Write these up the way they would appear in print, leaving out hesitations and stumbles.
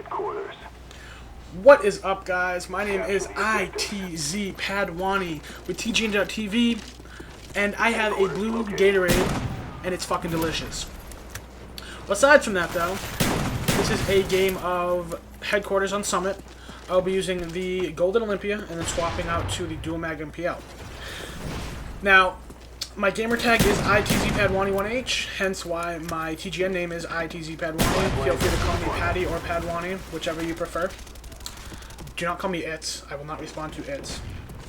Headquarters. What is up, guys? My name is iTz Padwani with TGN.TV, and I have a blue Gatorade, and it's fucking delicious. Aside from that, though, this is a game of Headquarters on Summit. I'll be using the Golden Olympia and then swapping out to the Dual Mag MPL. Now, my gamer tag is iTz Padwani 1H, hence why my TGN name is iTz Padwani. Feel free to call me Paddy or Padwani, whichever you prefer. Do not call me iTz. I will not respond to iTz.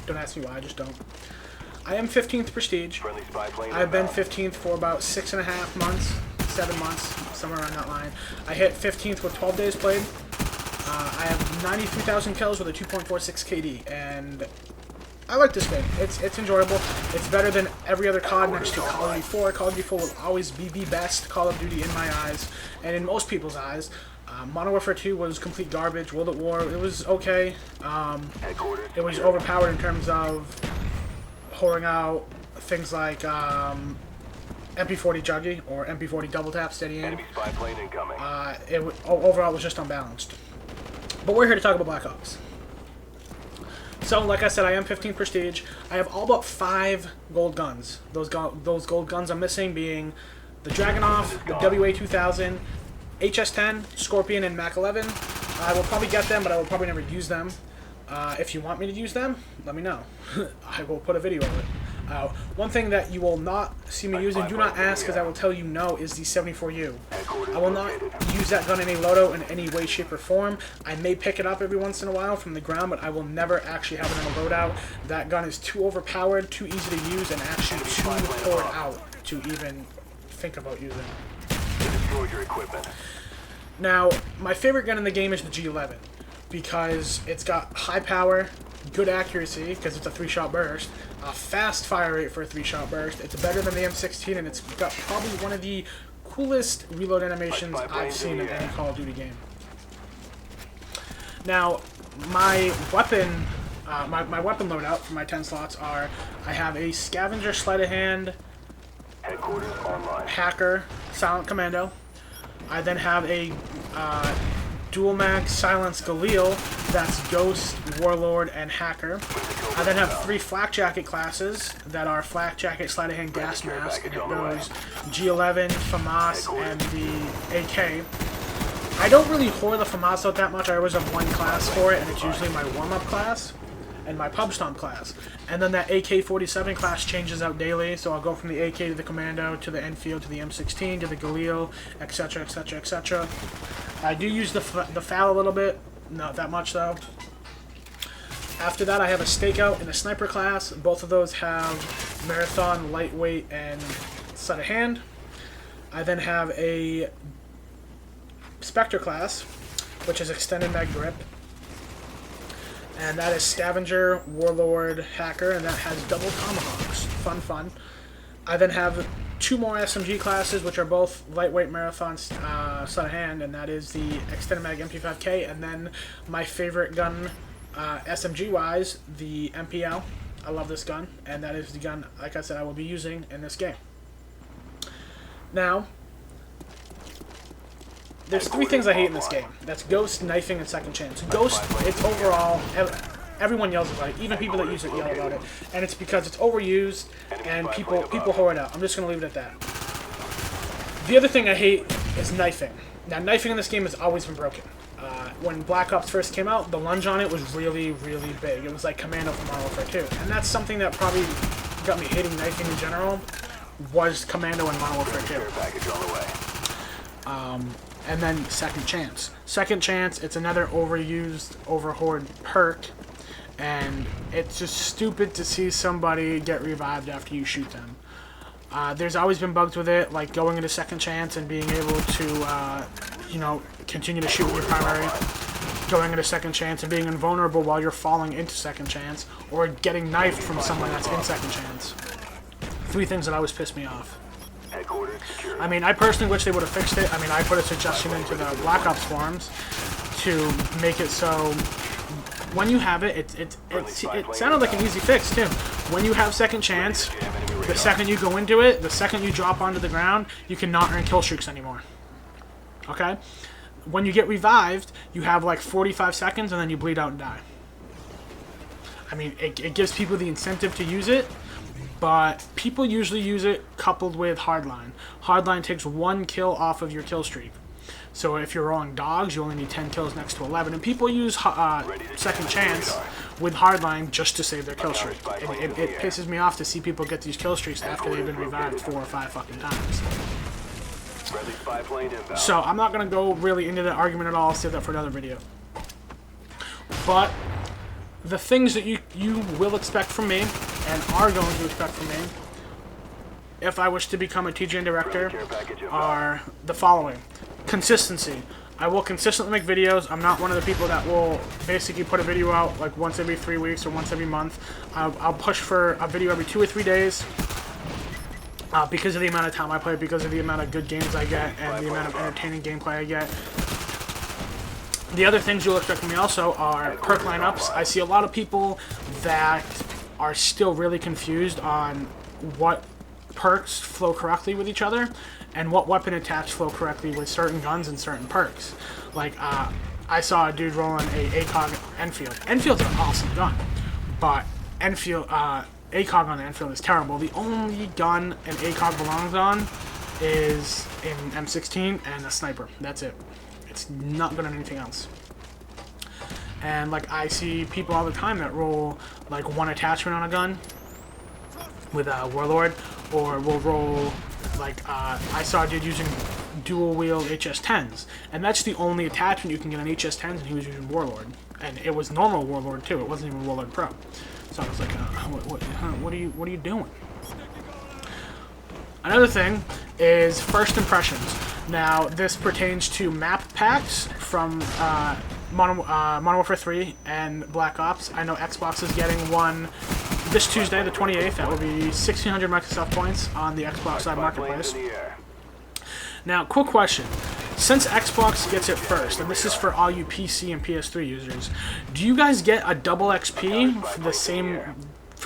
Don't ask me why, I just don't. I am 15th Prestige. I've been 15th for about 6.5 months, 7 months, somewhere around that line. I hit 15th with 12 days played. I have 93,000 kills with a 2.46 KD, and I like this game. It's enjoyable. It's better than every other COD next to Call of Duty 4. Call of Duty 4 will always be the best Call of Duty in my eyes, and in most people's eyes. Modern Warfare 2 was complete garbage. World at War, it was okay. It was overpowered in terms of whoring out things like MP40 Juggy or MP40 Double Tap Steady Aim. Overall, it was just unbalanced. But we're here to talk about Black Ops. So, like I said, I am 15 Prestige. I have all but 5 gold guns. Those gold guns I'm missing being the Dragunov, the WA-2000, HS-10, Scorpion, and MAC-11. I will probably get them, but I will probably never use them. If you want me to use them, let me know. I will put a video of it. One thing that you will not see me using, do not ask, because I will tell you no, is the 74U. I will not use that gun in a loadout in any way, shape, or form. I may pick it up every once in a while from the ground, but I will never actually have it in a loadout. That gun is too overpowered, too easy to use, and actually too poured out to even think about using. Now, my favorite gun in the game is the G11, because it's got high power, good accuracy, because it's a 3-shot burst, a fast fire rate for a 3-shot burst. It's better than the M16, and it's got probably one of the coolest reload animations I've seen in any Call of Duty game. Now, my weapon loadout for my 10 slots are, I have a Scavenger Sleight of Hand, Hacker, Silent Commando. I then have a Dual Mag Silence Galil, that's Ghost, Warlord, and Hacker. I then have 3 Flak Jacket classes that are Flak Jacket, Sleight of Hand, Gas Mask, and it goes G11, FAMAS, and the AK. I don't really whore the FAMAS out that much. I always have one class for it, and it's usually my warm-up class and my Pub Stomp class. And then that AK-47 class changes out daily, so I'll go from the AK to the Commando, to the Enfield, to the M16, to the Galil, etc., etc., etc. I do use the FAL a little bit, not that much though. After that, I have a Stakeout and a Sniper class. Both of those have Marathon, Lightweight, and Sleight of Hand. I then have a Spectre class, which is Extended Mag Grip. And that is Scavenger, Warlord, Hacker, and that has double tomahawks. Fun, fun. I then have 2 more SMG classes, which are both lightweight marathon sleight of hand, and that is the Extended Mag MP5K, and then my favorite gun, SMG-wise, the MPL. I love this gun, and that is the gun, like I said, I will be using in this game. Now, there's 3 things I hate in this game. That's Ghost, Knifing, and Second Chance. Ghost, it's overall, everyone yells about it. Even people that use it yell about it. And it's because it's overused, and people whore it out. I'm just going to leave it at that. The other thing I hate is Knifing. Now, Knifing in this game has always been broken. When Black Ops first came out, the lunge on it was really, really big. It was like Commando from Modern Warfare 2. And that's something that probably got me hating Knifing in general, was Commando and Modern Warfare 2. And then Second Chance. Second Chance, it's another overused, overhoard perk, and it's just stupid to see somebody get revived after you shoot them. There's always been bugs with it, like going into Second Chance and being able to, continue to shoot with your primary, going into Second Chance and being invulnerable while you're falling into Second Chance, or getting knifed from someone that's in Second Chance. 3 things that always piss me off. I mean, I personally wish they would have fixed it. I mean, I put a suggestion into the Black Ops forums to make it so when you have it, it sounded like an easy fix too. When you have Second Chance, the second you go into it, the second you drop onto the ground, you cannot earn kill streaks anymore. Okay? when you get revived, you have like 45 seconds and then you bleed out and die. I mean, it gives people the incentive to use it, but people usually use it coupled with Hardline. Hardline takes 1 kill off of your kill streak. So if you're rolling dogs, you only need 10 kills next to 11. And people use Second Chance with Hardline just to save their kill streak. It pisses me off to see people get these kill streaks after they've been revived 4 or 5 fucking times. So I'm not going to go really into that argument at all. I'll save that for another video. But the things that you will expect from me and are going to expect from me if I wish to become a TGN director are the following. Consistency. I will consistently make videos. I'm not one of the people that will basically put a video out like once every 3 weeks or once every month. I'll push for a video every 2 or 3 days because of the amount of time I play, because of the amount of good games I get, and the amount of entertaining gameplay I get. The other things you'll expect from me also are perk lineups. I see a lot of people that are still really confused on what perks flow correctly with each other and what weapon attacks flow correctly with certain guns and certain perks. Like, I saw a dude rolling a ACOG Enfield. Enfield's an awesome gun, but Enfield, ACOG on the Enfield is terrible. The only gun an ACOG belongs on is an M16 and a sniper. That's it. It's not good on anything else. And like, I see people all the time that roll like 1 attachment on a gun with a Warlord, or will roll like I saw a dude using dual wield HS10s, and that's the only attachment you can get on HS10s, and he was using Warlord, and it was normal Warlord too. It wasn't even Warlord Pro. So I was like, what are you doing? Another thing is first impressions. Now, this pertains to map packs from Modern Warfare 3 and Black Ops. I know Xbox is getting one this Tuesday, the 28th. That will be 1,600 Microsoft points on the Xbox Live Marketplace. Now, quick question. Since Xbox gets it first, and this is for all you PC and PS3 users, do you guys get a double XP for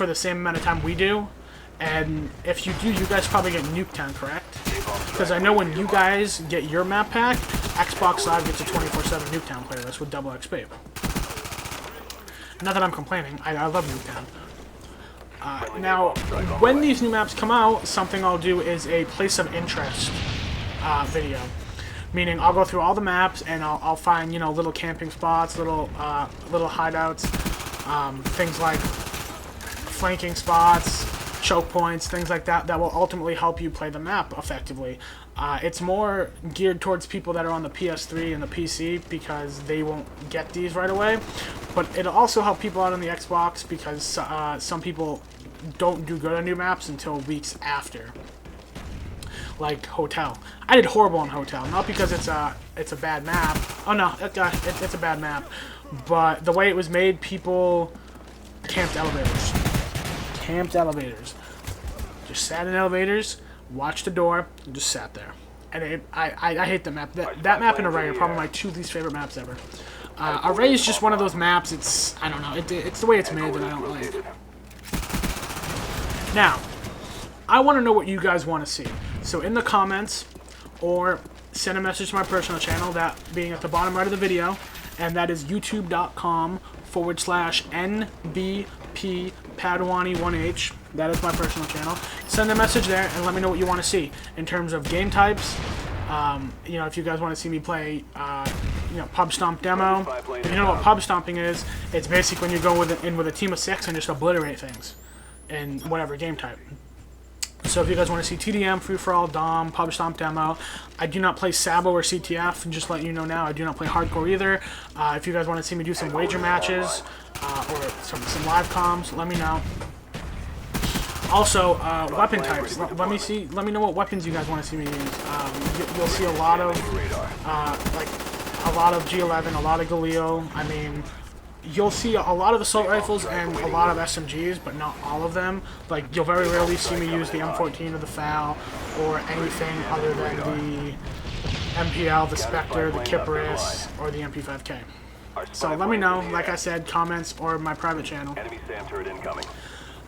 the same amount of time we do? And if you do, you guys probably get Nuketown, correct? Because I know when you guys get your map pack, Xbox Live gets a 24/7 Nuketown playlist with double XP. Not that I'm complaining. I love Nuketown. Now, when these new maps come out, something I'll do is a place of interest video. Meaning, I'll go through all the maps and I'll find, you know, little camping spots, little hideouts, things like flanking spots, choke points, things like that, that will ultimately help you play the map effectively. It's more geared towards people that are on the PS3 and the PC because they won't get these right away. But it'll also help people out on the Xbox because some people don't do good on new maps until weeks after. Like Hotel. I did horrible on Hotel, not because it's a bad map. Oh no, it's a bad map. But the way it was made, people camped elevators. Just sat in elevators, watched the door, and just sat there. And I hate the map. That map and Array are probably my 2 least favorite maps ever. Array is just one of those maps. It's, I don't know, it's the way it's made that I don't like. Now, I want to know what you guys want to see. So in the comments, or send a message to my personal channel, that being at the bottom right of the video, and that is youtube.com/NBP Padwani1H. That is my personal channel. Send a message there and let me know what you want to see in terms of game types. You know, if you guys want to see me play, you know, pub stomp demo. If you know what pub stomping is, it's basically when you go in with a team of 6 and just obliterate things in whatever game type. So if you guys want to see TDM, Free For All, Dom, Pub Stomp Demo, I do not play Sabo or CTF, and just let you know now, I do not play Hardcore either. If you guys want to see me do some wager matches, or some live comms, let me know. Also, weapon types. Let me know what weapons you guys want to see me use. You'll see a lot of, like, a lot of G11, a lot of Galil. I mean, you'll see a lot of assault rifles and a lot of SMGs, but not all of them. Like, you'll very rarely see me use the M14 or the FAL or anything other than the MPL, the Spectre, the Kypris, or the MP5K. So let me know, like I said, comments or my private channel.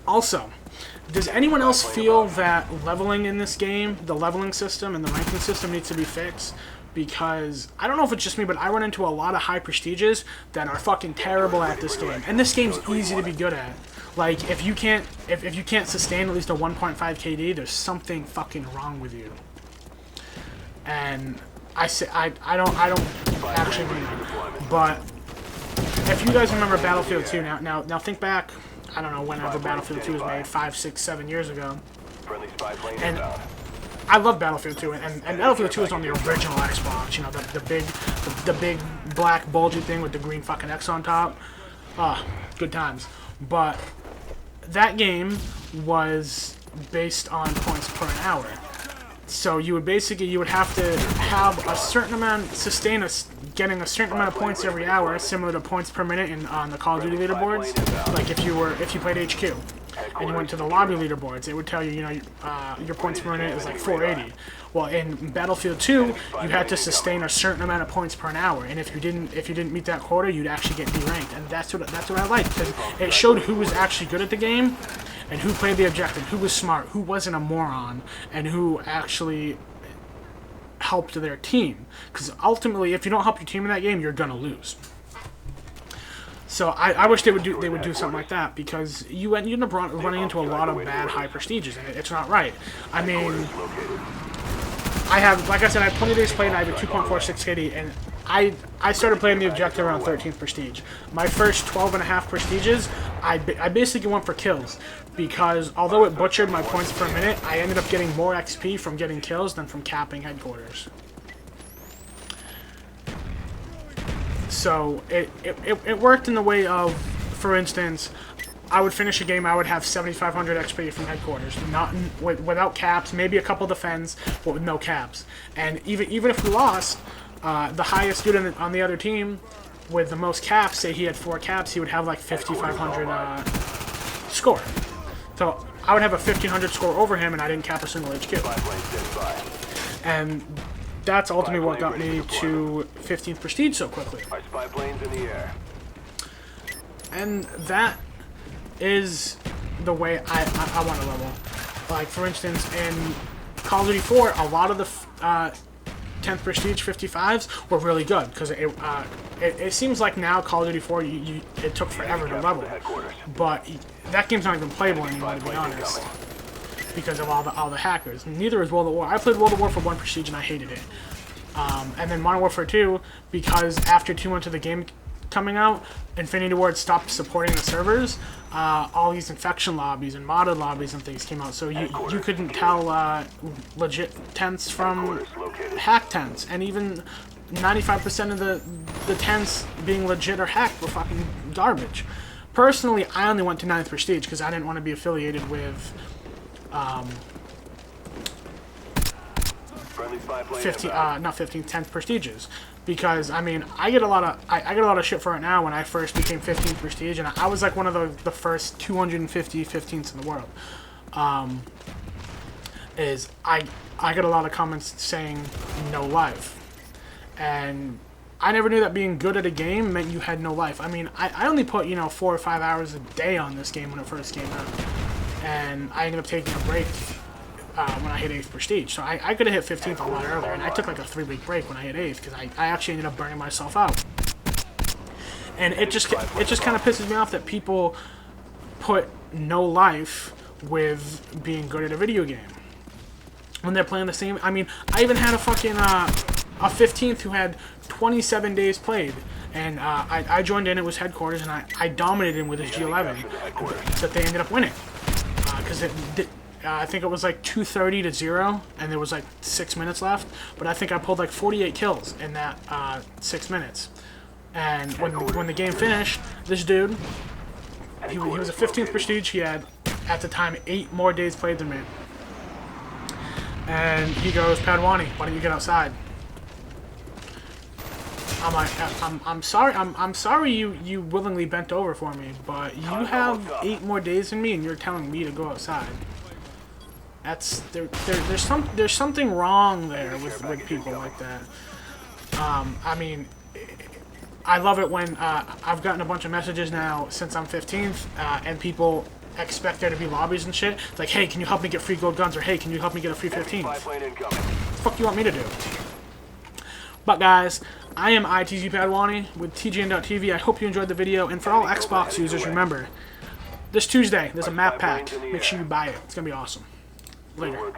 Also, does anyone else feel that leveling in this game, the leveling system and the ranking system needs to be fixed? because I don't know if it's just me, but I run into a lot of high prestiges that are fucking terrible at this game, and this game's easy to be good at. Like, if you can't sustain at least a 1.5 KD, there's something fucking wrong with you. And I don't actually mean it, but if you guys remember Battlefield 2, now think back, I don't know, whenever Battlefield 2 was made, 5, 6, 7 years ago, and I love Battlefield 2, and Battlefield 2 was on the original Xbox, you know, the big black bulgy thing with the green fucking X on top. Good times. But that game was based on points per an hour. So you would have to have a certain amount, getting a certain amount of points every hour, similar to points per minute on the Call of Duty leaderboards. Like if you played HQ and you went to the lobby leaderboards, it would tell you, you know, your points per minute is like 480. Well, in Battlefield 2, you had to sustain a certain amount of points per an hour, and if you didn't meet that quota, you'd actually get deranked, and that's what I liked, because it showed who was actually good at the game, and who played the objective, who was smart, who wasn't a moron, and who actually helped their team. Because ultimately, if you don't help your team in that game, you're gonna lose. So I wish they would do something like that, because you end up running into a lot of bad high prestiges, and it's not right. I mean, I have, like I said, I have 20 days played, and I have a 2.46 KD, and I started playing the objective around 13th prestige. My first 12.5 prestiges, I basically went for kills, because although it butchered my points per minute, I ended up getting more XP from getting kills than from capping headquarters. So it worked in the way of, for instance, I would finish a game, I would have 7,500 XP from headquarters, without caps, maybe a couple defends, but with no caps. And even if we lost, the highest dude on the other team with the most caps, say he had 4 caps, he would have like 5,500 score. So I would have a 1,500 score over him, and I didn't cap a single HQ. And that's ultimately what got me to 15th prestige so quickly. And that is the way I want to level. Like, for instance, in Call of Duty 4, a lot of the 10th prestige 55s were really good, because it seems like now Call of Duty 4 it took forever to level, but that game's not even playable anymore, to be honest, because of all the hackers. Neither is World at War. I played World at War for 1 prestige and I hated it. And then Modern Warfare 2, because after 2 months of the game coming out, Infinity Ward stopped supporting the servers. All these infection lobbies and modded lobbies and things came out, so you couldn't tell legit tents from hack tents, and even 95% of the tents being legit or hacked were fucking garbage. Personally, I only went to 9th prestige because I didn't want to be affiliated with 10th prestiges, because I mean I get a lot of shit for it now. When I first became 15th prestige, and I was like one of the first 250 15ths in the world, is I get a lot of comments saying no life, and I never knew that being good at a game meant you had no life. I mean, I only put 4 or 5 hours a day on this game when it first came out, and I ended up taking a break when I hit 8th prestige. So I could have hit 15th a lot earlier, and I took like a 3-week break when I hit 8th, because I actually ended up burning myself out. And it just kind of pisses me off that people put no life with being good at a video game when they're playing the same. I mean, I even had a fucking a 15th who had 27 days played, and I joined in. It was headquarters, and I dominated him with his G11 that they ended up winning, because I think it was like 230 to 0, and there was like 6 minutes left. But I think I pulled like 48 kills in that 6 minutes. And when the game finished, this dude, he was a 15th prestige. He had at the time 8 more days played than me. And he goes, "Padwani, why don't you get outside?" I'm like, I'm sorry you willingly bent over for me, but you have 8 more days than me, and you're telling me to go outside. There's something wrong there with people like that. I mean, I love it when I've gotten a bunch of messages now since I'm 15th, and people expect there to be lobbies and shit. It's like, hey, can you help me get free gold guns? Or hey, can you help me get a free 15th? What the fuck do you want me to do? But guys, I am iTz Padwani with TGN.TV. I hope you enjoyed the video, and for all Xbox users, remember, this Tuesday, there's a map pack. Make sure you buy it. It's going to be awesome. Later.